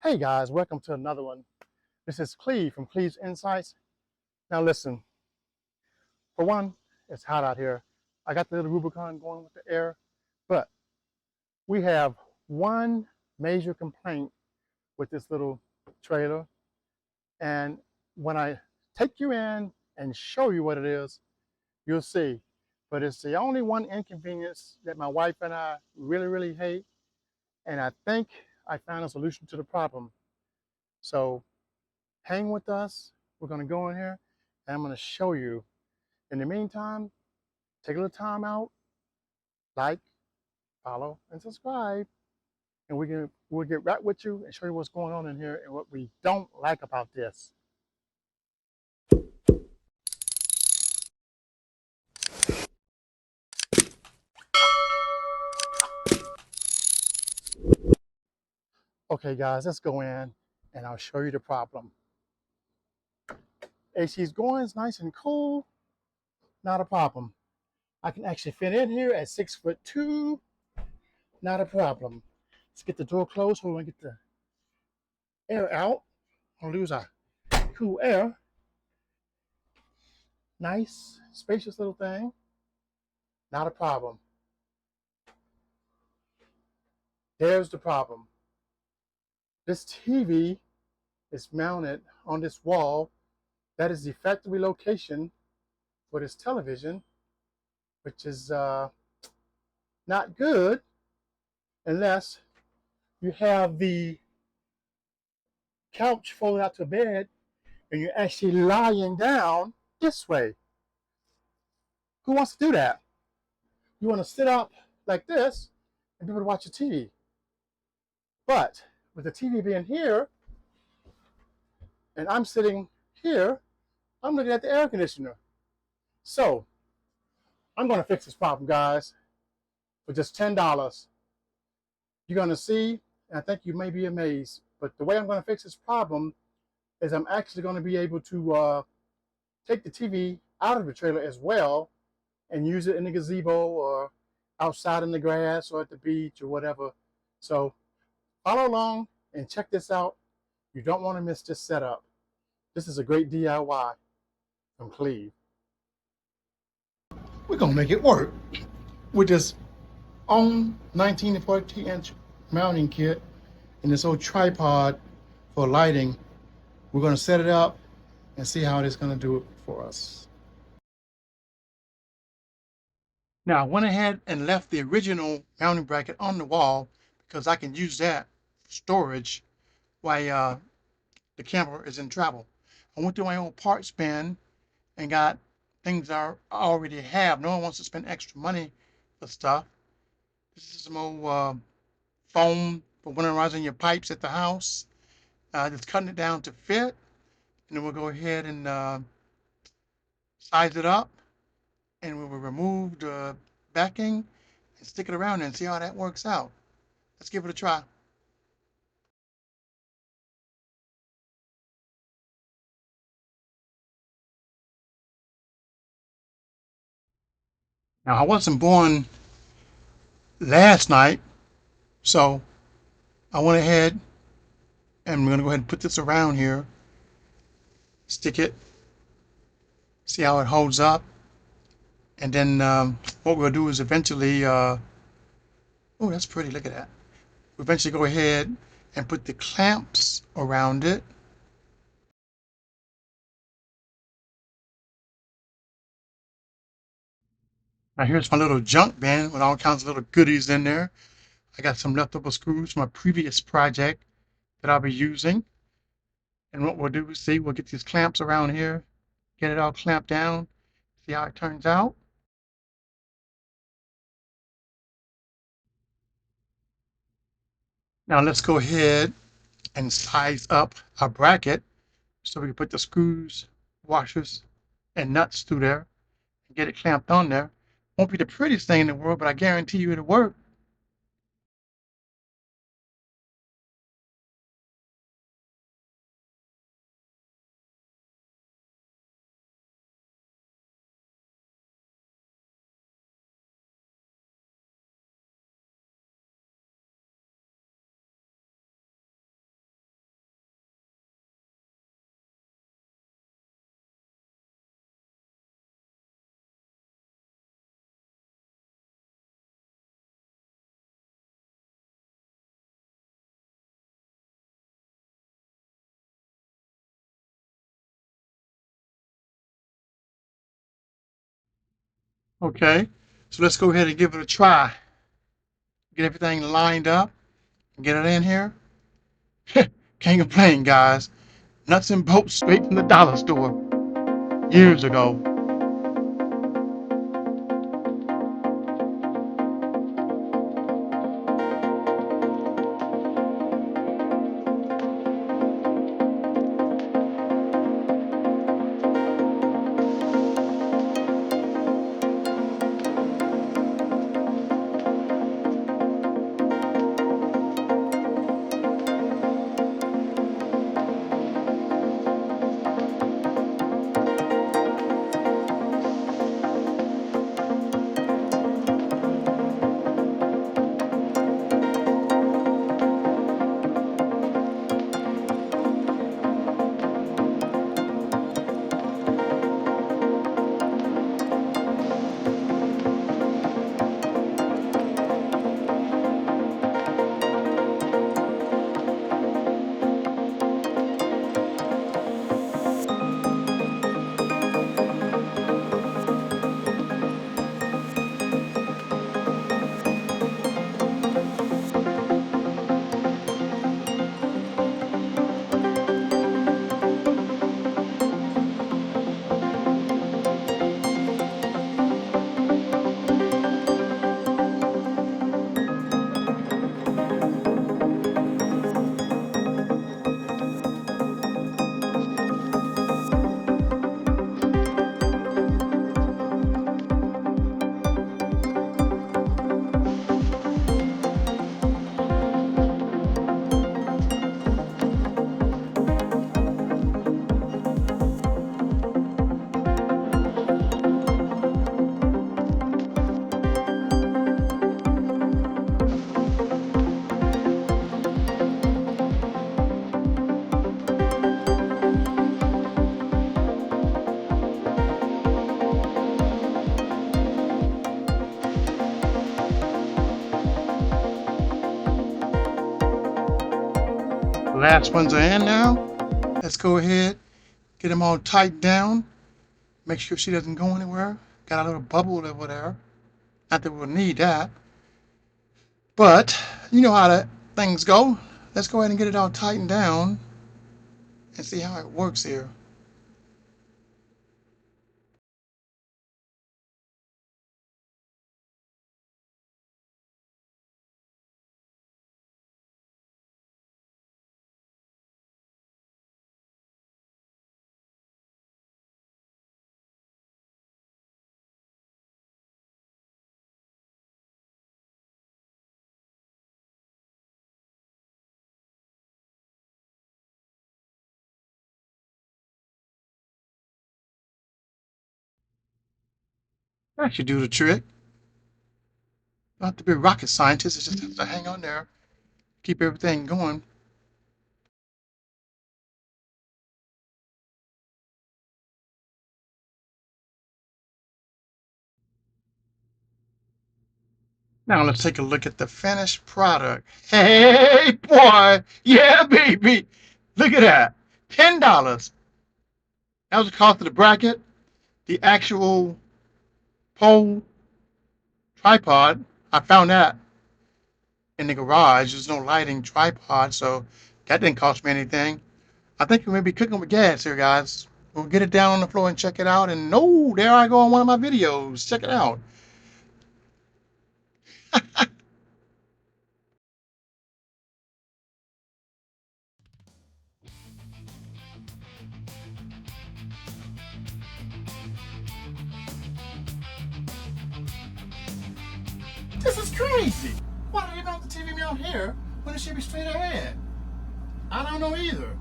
Hey guys, welcome to another one. This is Cleve from Cleve's Insights. Now listen, for one, it's hot out here. I got the little Rubicon going with the air, but we have one major complaint with this little trailer. And when I take you in and show you what it is, you'll see. But it's the only one inconvenience that my wife and I really hate. And I think I found a solution to the problem. So hang with us. We're going to go in here and I'm going to show you. In the meantime, take a little time out, like, follow, and subscribe. And we'll get right with you and show you what's going on in here and what we don't like about this. Okay, guys, let's go in and I'll show you the problem. AC's going, it's nice and cool, not a problem. I can actually fit in here at 6'2", not a problem. Let's get the door closed so we can get the air out. Don't lose our cool air. Nice, spacious little thing, not a problem. There's the problem. This TV is mounted on this wall. That is the factory location for this television, which is not good unless you have the couch folded out to bed and you're actually lying down this way. Who wants to do that? You want to sit up like this and be able to watch your TV. But with the TV being here and I'm sitting here, I'm looking at the air conditioner. So I'm going to fix this problem, guys, for just $10. You're going to see, and I think you may be amazed, but the way I'm going to fix this problem is I'm actually going to be able to take the TV out of the trailer as well and use it in the gazebo or outside in the grass or at the beach or whatever. So follow along and check this out. You don't want to miss this setup. This is a great DIY from Cleve. We're going to make it work with this own 19 to 40-inch mounting kit and this old tripod for lighting. We're going to set it up and see how it is going to do it for us. Now I went ahead and left the original mounting bracket on the wall because I can use that for storage while the camper is in travel. I went through my old parts bin and got things I already have. No one wants to spend extra money for stuff. This is some old foam for winterizing your pipes at the house. Just cutting it down to fit, and then we'll go ahead and size it up, and we will remove the backing and stick it around and see how that works out. Let's give it a try. Now I wasn't born last night, so I went ahead and I'm going to go ahead and put this around here, stick it, see how it holds up, and then what we'll do is eventually, oh, that's pretty, look at that. We'll eventually go ahead and put the clamps around it. Now here's my little junk bin with all kinds of little goodies in there. I got some leftover screws from a previous project that I'll be using. And what we'll do is see, we'll get these clamps around here, get it all clamped down, see how it turns out. Now let's go ahead and size up our bracket so we can put the screws, washers, and nuts through there and get it clamped on there. Won't be the prettiest thing in the world, but I guarantee you it'll work. Okay, so let's go ahead and give it a try. Get everything lined up and get it in here. Can't complain, guys. Nuts and bolts straight from the dollar store years ago. Last ones are in now. Let's go ahead, get them all tightened down. Make sure she doesn't go anywhere. Got a little bubble over there. Not that we'll need that. But you know how that things go. Let's go ahead and get it all tightened down and see how it works here. That should do the trick. Don't have to be a rocket scientist. It's just have to hang on there, keep everything going. Now let's take a look at the finished product. Hey, boy. Yeah, baby. Look at that. $10. That was the cost of the bracket. The actual pole tripod, I found that in the garage. There's no lighting tripod, so that didn't cost me anything. I think we may be cooking with gas here, guys. We'll get it down on the floor and check it out. And no, there I go on one of my videos. Check it out. This is crazy. Why did you mount the TV down here when it should be straight ahead? I don't know either.